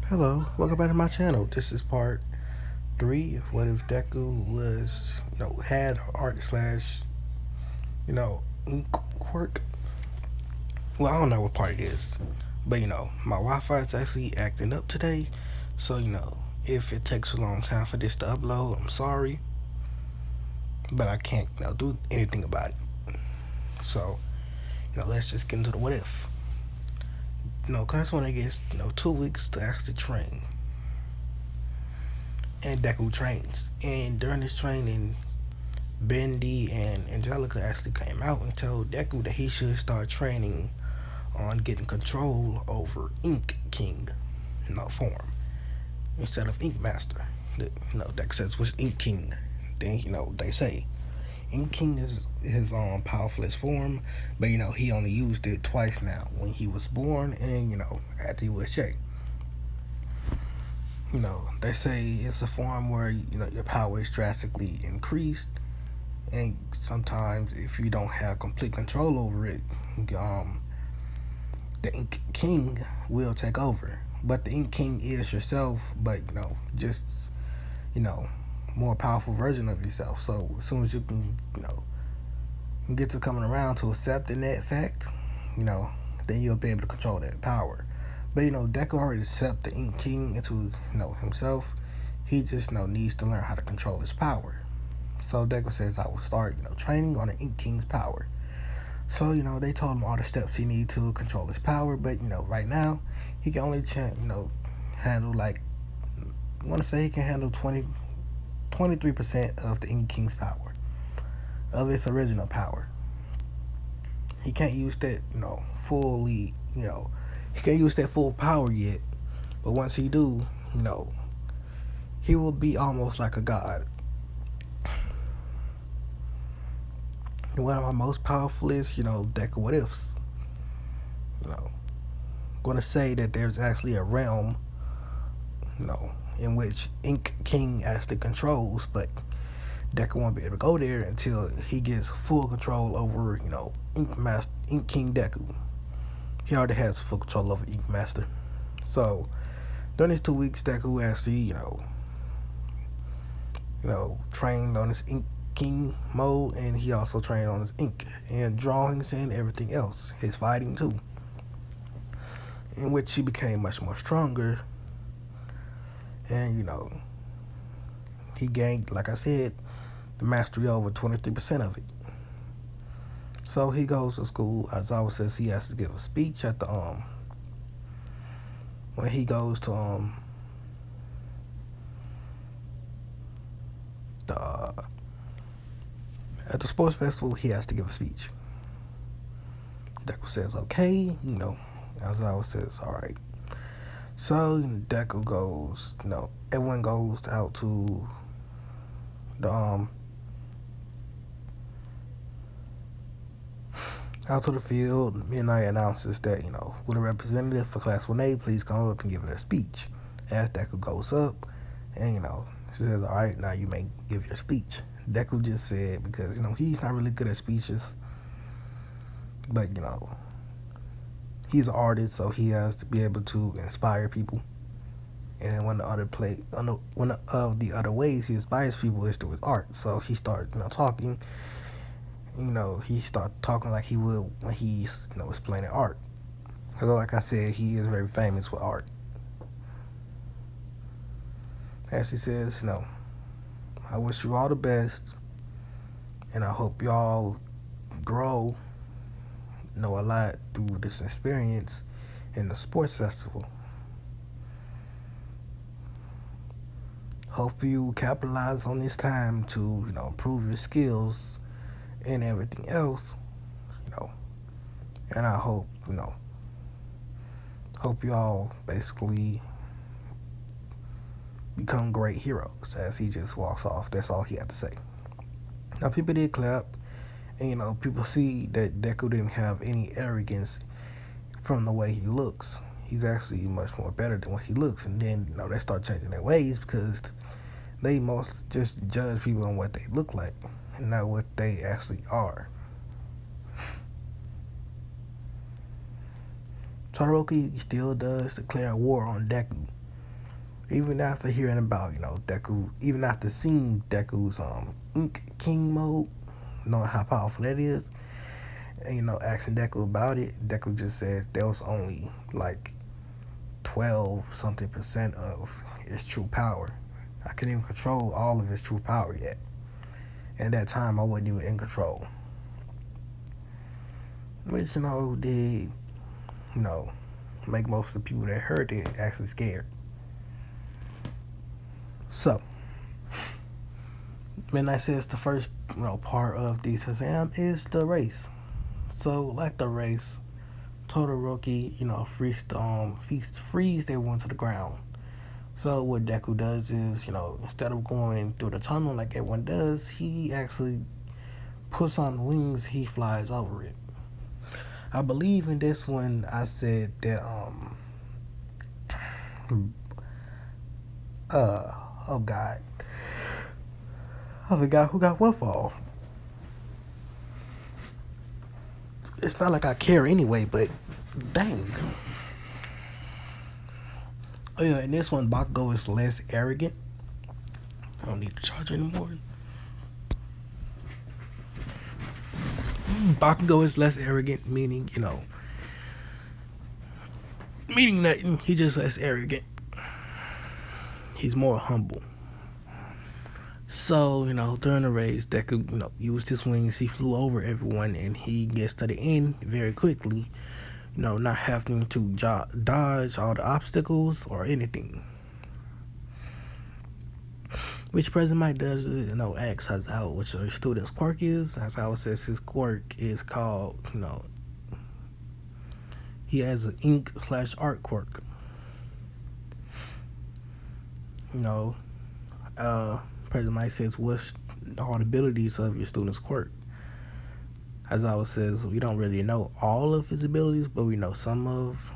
Hello, welcome back to my channel. This is part three of what if Deku was, had art slash, ink quirk. Well, I don't know what part it is, but my Wi-Fi is actually acting up today. So if it takes a long time for this to upload, I'm sorry, but I can't, do anything about it. So let's just get into the what if. Cause when it gets 2 weeks to actually train, and Deku trains, and during this training, Bendy and Angelica actually came out and told Deku that he should start training on getting control over Ink King, form instead of Ink Master. Deku says was Ink King. Then they say Ink King is his powerfulest form, but he only used it twice now, when he was born and after he was shaped. They say it's a form where your power is drastically increased, and sometimes if you don't have complete control over it, the Ink King will take over. But the Ink King is yourself, but just more powerful version of yourself. So as soon as you can get to coming around to accepting that fact, then you'll be able to control that power. But Deku already accepted the Ink King into himself. He just needs to learn how to control his power. So Deku says, I will start training on the Ink King's power. So they told him all the steps he needs to control his power. But right now he can only handle, like, I want to say he can handle 23% of the Ink King's power, of its original power. He can't use that fully. He can't use that full power yet. But once he do, he will be almost like a god. One of my most powerful is, Deku What Ifs. I'm going to say that there's actually a realm, in which Ink King actually controls, but Deku won't be able to go there until he gets full control over, Ink King Deku. He already has full control over Ink Master. So during these 2 weeks, Deku actually, trained on his Ink King mode, and he also trained on his ink and drawings and everything else, his fighting too, in which he became much more stronger. And he gained, like I said, the mastery over 23% of it. So he goes to school. As always says, he has to give a speech at the when he goes to the at the sports festival. He has to give a speech. Deku says, okay, as always says, all right. So Deku goes, everyone goes out to the out to the field. Midnight announces that, will a representative for Class 1A please come up and give their speech. As Deku goes up, and, she says, all right, now you may give your speech. Deku just said, because, he's not really good at speeches, but, he's an artist, so he has to be able to inspire people. And one of the other ways he inspires people is through his art. So he started, talking. He started talking like he would when he's, explaining art. Because like I said, he is very famous with art. As he says, I wish you all the best, and I hope y'all grow, know a lot through this experience in the sports festival. Hope you capitalize on this time to, improve your skills and everything else, and I hope, hope y'all basically become great heroes. As he just walks off, that's all he had to say. Now people did clap, and people see that Deku didn't have any arrogance from the way he looks. He's actually much more better than what he looks. And then they start changing their ways, because they most just judge people on what they look like and not what they actually are. Todoroki still does declare war on Deku, Even after hearing about, Deku, even after seeing Deku's Ink King mode, knowing how powerful that is, and asking Deku about it, Deku just said there was only like 12 something percent of its true power. I couldn't even control all of its true power yet. And at that time I wasn't even in control. Which did make most of the people that heard it actually scared. So Midnight says the first part of this exam is the race. So like the race, Todoroki, freeze everyone to the ground. So what Deku does is, instead of going through the tunnel like everyone does, he actually puts on wings, he flies over it. I believe in this one I said that oh god, I forgot who got what fall. It's not like I care anyway, but dang. Oh yeah, in this one Bakugo is less arrogant. I don't need to charge anymore. Bakugo is less arrogant, meaning that he's just less arrogant. He's more humble. So, during the race, Deku, used his wings. He flew over everyone, and he gets to the end very quickly. Not having to dodge all the obstacles or anything. Which President Mike does, asks Hazawa what your student's quirk is. Hazawa says his quirk is called, he has an ink/art quirk. President Mike says, what's all the abilities of your student's quirk? Hazawa says, we don't really know all of his abilities, but we know some of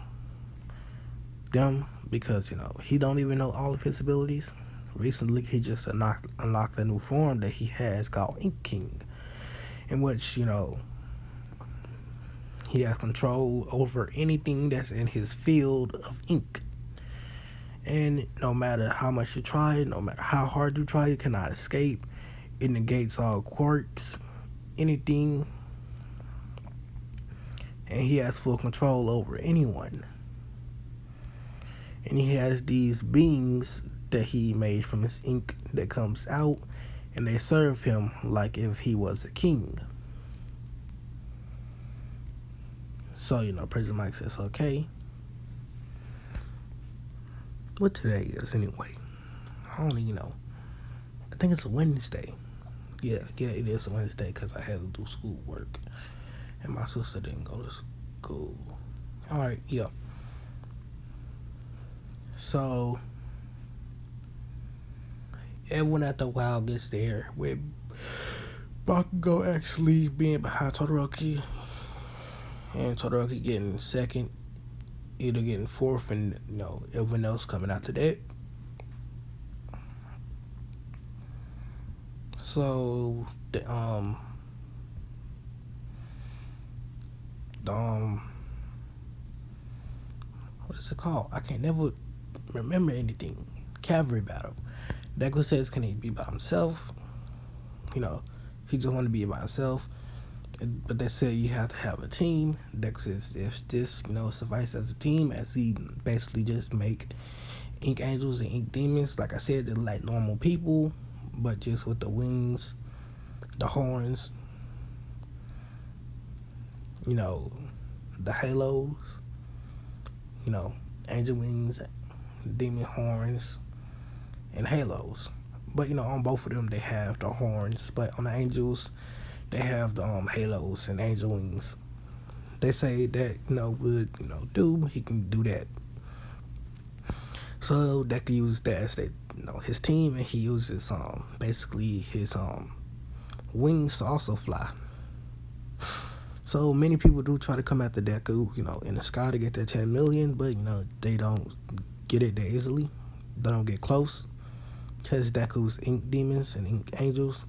them because, he don't even know all of his abilities. Recently, he just unlocked a new form that he has called Ink King, in which, he has control over anything that's in his field of ink. And no matter how much you try, no matter how hard you try, you cannot escape. It negates all quirks, anything. And he has full control over anyone. And he has these beings that he made from his ink that comes out, and they serve him like if he was a king. So, President Mike says, okay. What today is anyway? I don't even know. I think it's a Wednesday. Yeah, it is a Wednesday because I had to do schoolwork. And my sister didn't go to school. Alright, yeah. So, everyone after a while gets there with Bakugo actually being behind Todoroki. And Todoroki getting second, either getting fourth, and everyone else coming after that. So what is it called? I can't never remember anything. Cavalry battle. Deku says, can he be by himself? He just want to be by himself. But they said you have to have a team. Deku says if this, suffice as a team, as he basically just make ink angels and ink demons. Like I said, they're like normal people, but just with the wings, the horns, the halos, angel wings, demon horns, and halos. But on both of them they have the horns, but on the angels they have the halos and angel wings. They say that would do, he can do that. So that could use that as his team, and he uses basically his wings to also fly. So many people do try to come after Deku, in the sky to get that 10 million, but they don't get it that easily. They don't get close. Because Deku's ink demons and ink angels.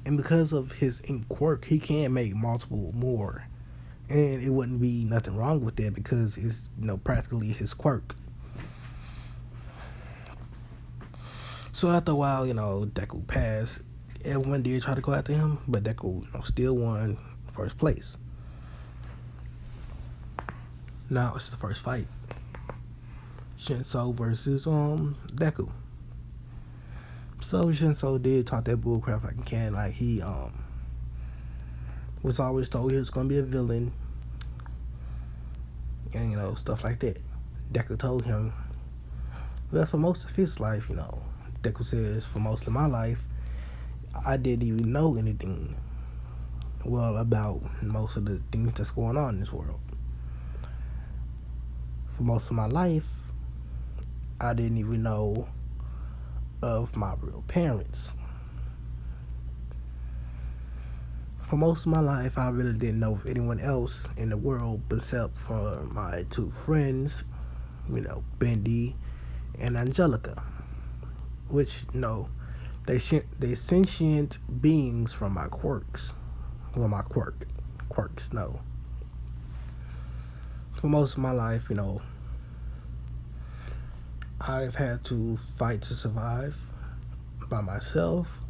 And because of his ink quirk, he can make multiple more And it wouldn't be nothing wrong with that because it's practically his quirk. So after a while, Deku passed. Everyone did try to go after him, but Deku still won first place. Now it's the first fight. Shinso versus Deku. So Shinso did talk that bullcrap like he can, like he was always told he was gonna be a villain and stuff like that. Deku told him, well, for most of his life, Deku says, for most of my life, I didn't even know anything well about most of the things that's going on in this world. For most of my life, I didn't even know of my real parents. For most of my life, I really didn't know of anyone else in the world except for my two friends, Bendy and Angelica, which, they sentient beings from my quirks. Well, my quirks, no. For most of my life, I've had to fight to survive by myself.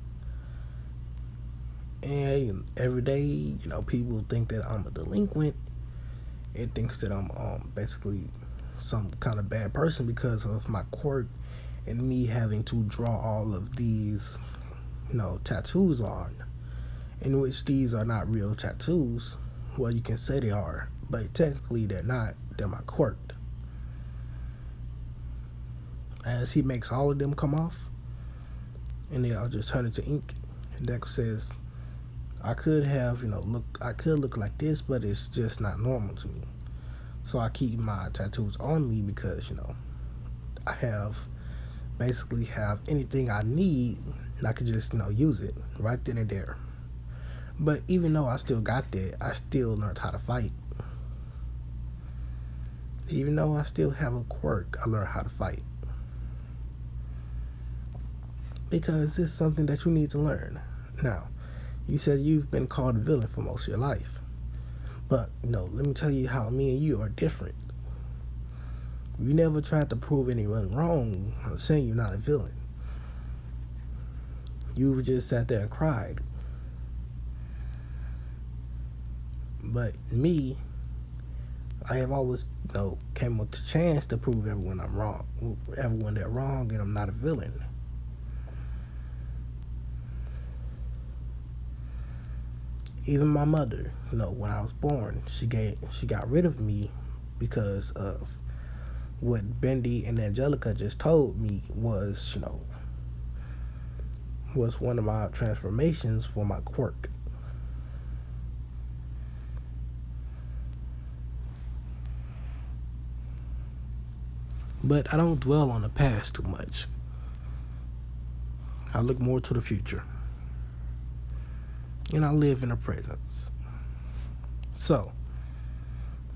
And every day, people think that I'm a delinquent. It thinks that I'm basically some kind of bad person because of my quirk and me having to draw all of these, tattoos on, in which these are not real tattoos. Well, you can say they are, but technically they're not. They're my quirk. As he makes all of them come off, and they all just turn into ink. And Deku says, I could have, I could look like this, but it's just not normal to me. So I keep my tattoos on me because, I basically have anything I need, and I could just, use it right then and there. But even though I still got that, I still learned how to fight. Even though I still have a quirk, I learned how to fight. Because it's something that you need to learn. Now, you said you've been called a villain for most of your life. But, let me tell you how me and you are different. You never tried to prove anyone wrong or saying you're not a villain. You just sat there and cried. But me, I have always, came with the chance to prove everyone I'm wrong. Everyone they're wrong and I'm not a villain. Even my mother, when I was born, she got rid of me because of what Bendy and Angelica just told me was, was one of my transformations for my quirk. But I don't dwell on the past too much. I look more to the future. And I live in the present. So,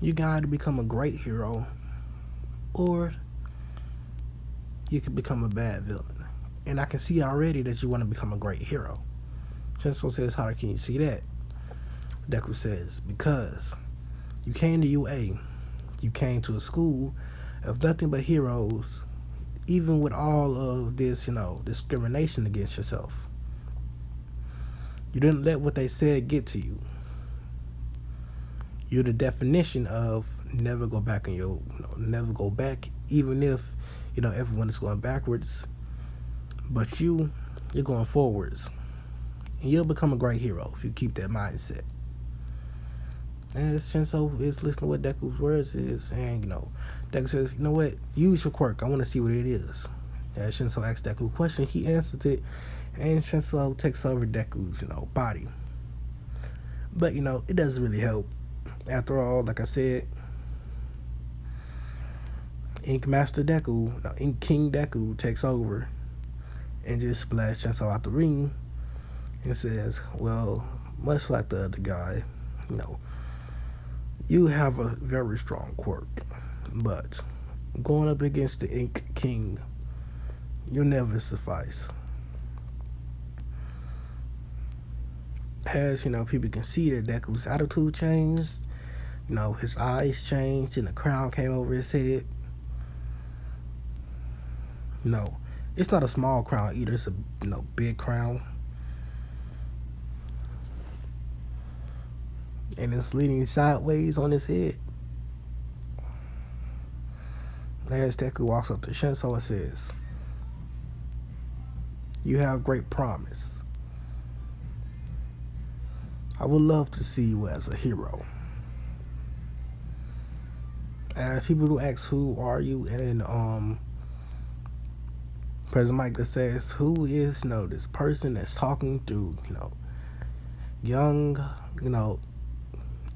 you can either become a great hero, or you can become a bad villain. And I can see already that you want to become a great hero. Shinso says, how can you see that? Deku says, because you came to UA. You came to a school of nothing but heroes, even with all of this, discrimination against yourself. You didn't let what they said get to you. You're the definition of never go back never go back, even if, everyone is going backwards. But you're going forwards. And you'll become a great hero if you keep that mindset. And Shinso is listening to what Deku's words is, and, Deku says, you know what, use your quirk. I want to see what it is. As Shinso asks Deku a question, he answers it, and Shinso takes over Deku's, body. But, it doesn't really help. After all, like I said, Ink King Deku takes over and just splashes Shinso out the ring and says, well, much like the other guy, you have a very strong quirk, but going up against the Ink King, you'll never suffice. As people can see that Deku's attitude changed, his eyes changed and the crown came over his head. It's not a small crown either. It's a big crown, and it's leaning sideways on his head. As Deku walks up to Shinso and says, "You have great promise. I would love to see you as a hero." And people do ask, "Who are you?" And President Micah says, "Who is this person that's talking to young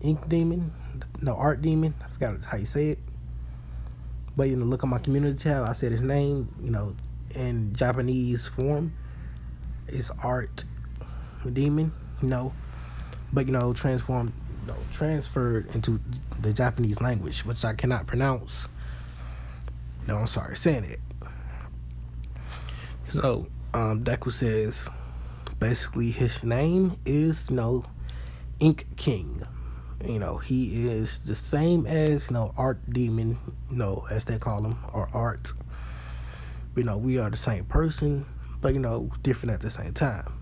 ink demon, art demon? I forgot how you say it. But look at my community tab. I said his name. In Japanese form, it's art demon. But transferred into the Japanese language, which I cannot pronounce. I'm sorry saying it. So Deku says basically his name is Ink King. He is the same as art demon, as they call him, or art. We are the same person, but different at the same time.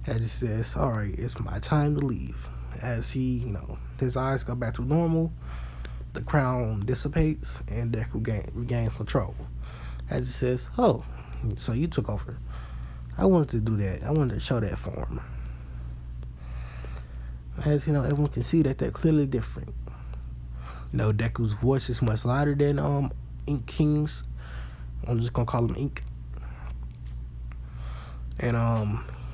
As he says, "All right, it's my time to leave." As he, his eyes go back to normal, the crown dissipates and Deku regains control. As he says, "Oh, so you took over. I wanted to do that. I wanted to show that form." As everyone can see that they're clearly different. Deku's voice is much louder than Ink King's. I'm just gonna call him Ink. And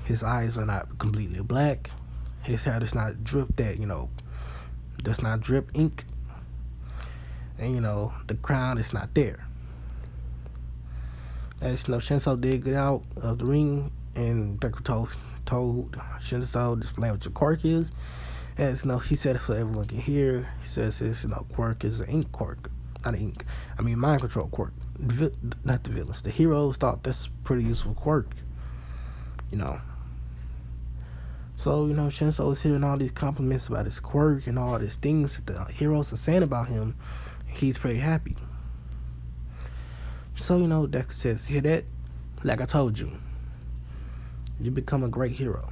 his eyes are not completely black. His hair does not drip does not drip ink. And the crown is not there. As Shinso did get out of the ring, and Deku told Shinso, "Display what your quirk is." As he said it so everyone can hear. He says his quirk is an ink quirk, not an ink. I mean mind control quirk. Not the villains. The heroes thought that's a pretty useful quirk. So Shinso is hearing all these compliments about his quirk and all these things that the heroes are saying about him, and he's pretty happy. So Deku says, "Hear that? Like I told you, you become a great hero."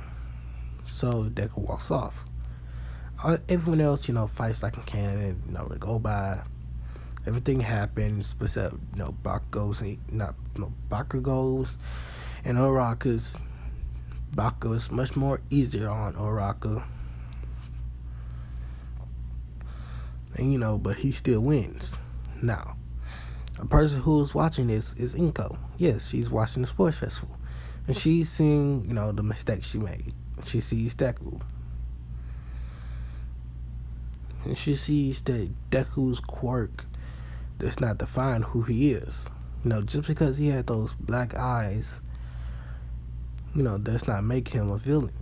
So Deku walks off. Everyone else, fights like a cannon. They go by. Everything happens, except Bakugo's and Uraraka's. Bakugo is much more easier on Uraraka, and but he still wins. Now, a person who's watching this is Inko. Yes, she's watching the sports festival, and she's seeing the mistake she made. She sees Deku, and she sees that Deku's quirk does not define who he is. Just because he had those black eyes, does not make him a villain.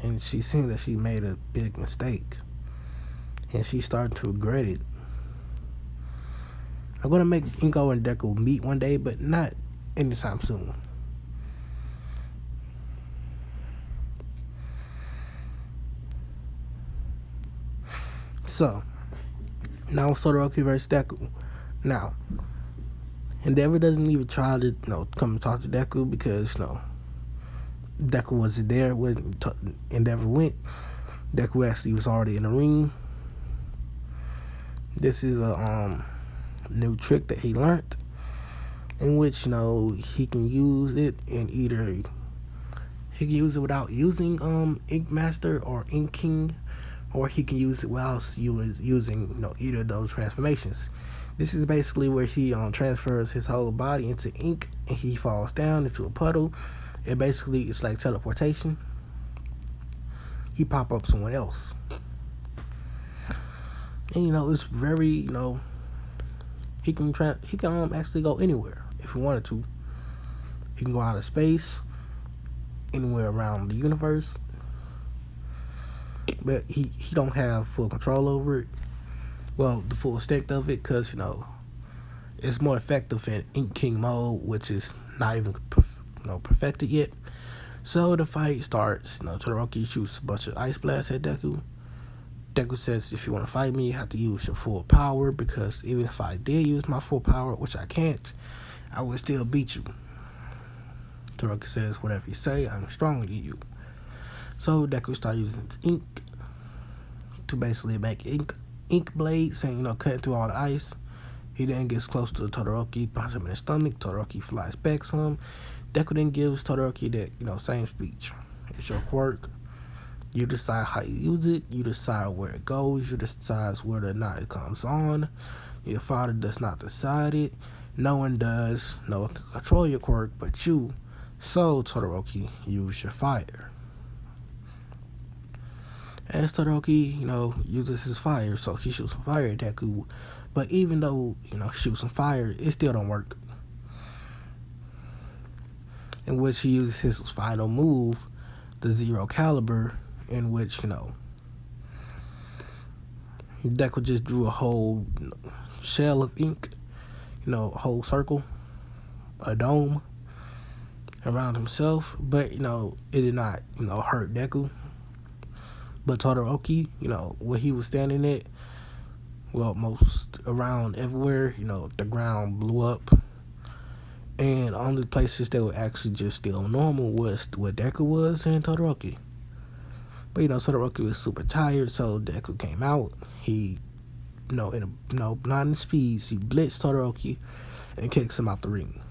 And she's seeing that she made a big mistake, and she's starting to regret it. I'm gonna make Inko and Deku meet one day, but not anytime soon. So now Todoroki versus Deku. Now Endeavor doesn't even try to come and talk to Deku because Deku wasn't there when Endeavor went. Deku actually was already in the ring. This is a new trick that he learned, in which he can use it in either he can use it without using Ink Master or Ink King, or he can use it while using either of those transformations. This is basically where he transfers his whole body into ink, and he falls down into a puddle. And basically, it's like teleportation. He pop up someone else, and it's very he can actually go anywhere if he wanted to. He can go out of space, anywhere around the universe, but he don't have full control over it. Well, the full extent of it, because it's more effective in Ink King mode, which is not even perfected yet. So the fight starts. Todoroki shoots a bunch of ice blasts at Deku. Deku says, if you want to fight me, you have to use your full power, because even if I did use my full power, which I can't, I would still beat you. Todoroki says, whatever you say, I'm stronger than you. So Deku starts using his ink to basically make ink blades, and cutting through all the ice. He then gets close to Todoroki, punches him in the stomach. Todoroki flies back some. Deku then gives Todoroki that same speech. It's your quirk. You decide how you use it. You decide where it goes. You decide whether or not it comes on. Your father does not decide it. No one does. No one can control your quirk but you. So, Todoroki, use your fire. As Todoroki, uses his fire, so he shoots some fire at Deku. But even though, he shoots some fire, it still don't work. In which he uses his final move, the Zero Caliber, in which, Deku just drew a whole shell of ink, a whole circle, a dome around himself. But, it did not, hurt Deku. But Todoroki, where he was standing at, well, most around everywhere, the ground blew up. And only places that were actually just still normal was where Deku was and Todoroki. But, Todoroki was super tired, so Deku came out. He, in blinding speeds, he blitzed Todoroki and kicks him out the ring.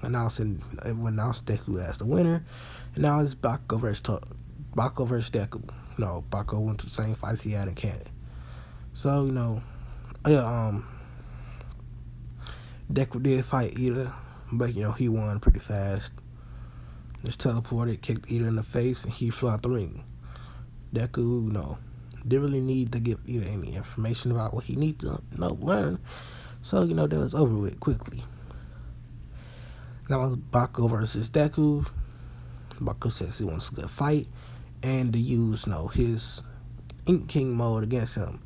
Announced Deku as the winner. And now it's Bakugo versus Deku. Bakugo went to the same fights he had in Canon. So, Deku did fight Ida, but, he won pretty fast. Just teleported, kicked Ida in the face, and he flew out the ring. Deku, didn't really need to give Ida any information about what he needed to learn. So, that was over with quickly. Now it's Bakugo versus Deku. Bakugo says he wants a good fight and to use, his Ink King mode against him.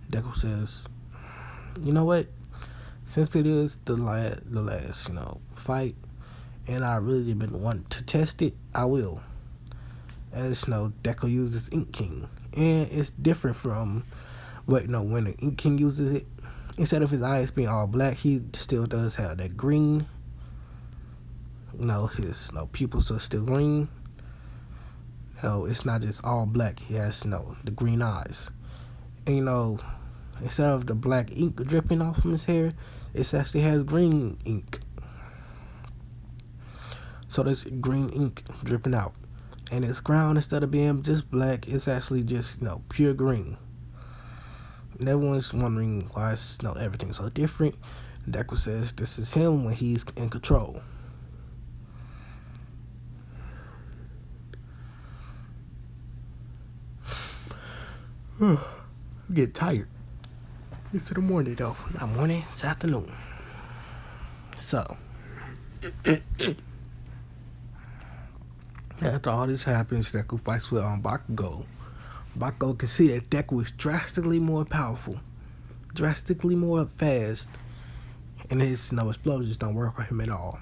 Deku says, you know what? Since it is the last, fight, and I really been wanting to test it, I will. As Deku uses Ink King, and it's different from what when the Ink King uses it. Instead of his eyes being all black, he still does have that green. His pupils are still green. It's not just all black. He has the green eyes. And instead of the black ink dripping off from his hair, it actually has green ink. So there's green ink dripping out. And its ground, instead of being just black, it's actually just, pure green. And everyone's wondering why everything's so different. Deku says this is him when he's in control. I get tired. It's in the morning though. Not morning, it's afternoon. So after all this happens, Deku fights with Bakugo. Bakugo can see that Deku is drastically more powerful, drastically more fast, and his explosions don't work on him at all.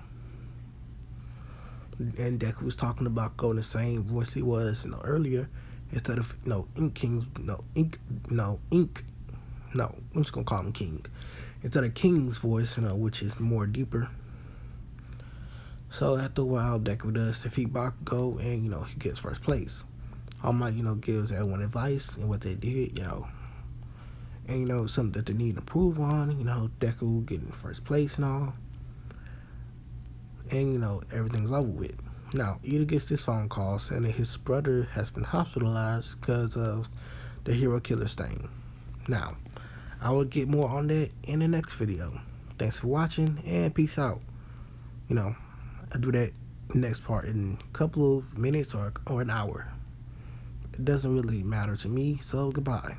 And Deku was talking to Bakugo in the same voice he was earlier. Instead of Ink King, I'm just gonna call him King. Instead of King's voice, which is more deeper. So after a while, Deku does defeat Bakugo, and he gets first place. All Might, gives everyone advice and what they did, and something that they need to improve on. Deku getting first place and all, and everything's over with. Now, Ida gets this phone call saying that his brother has been hospitalized because of the hero killer stain. Now, I will get more on that in the next video. Thanks for watching, and peace out. I'll do that next part in a couple of minutes or an hour. It doesn't really matter to me, so goodbye.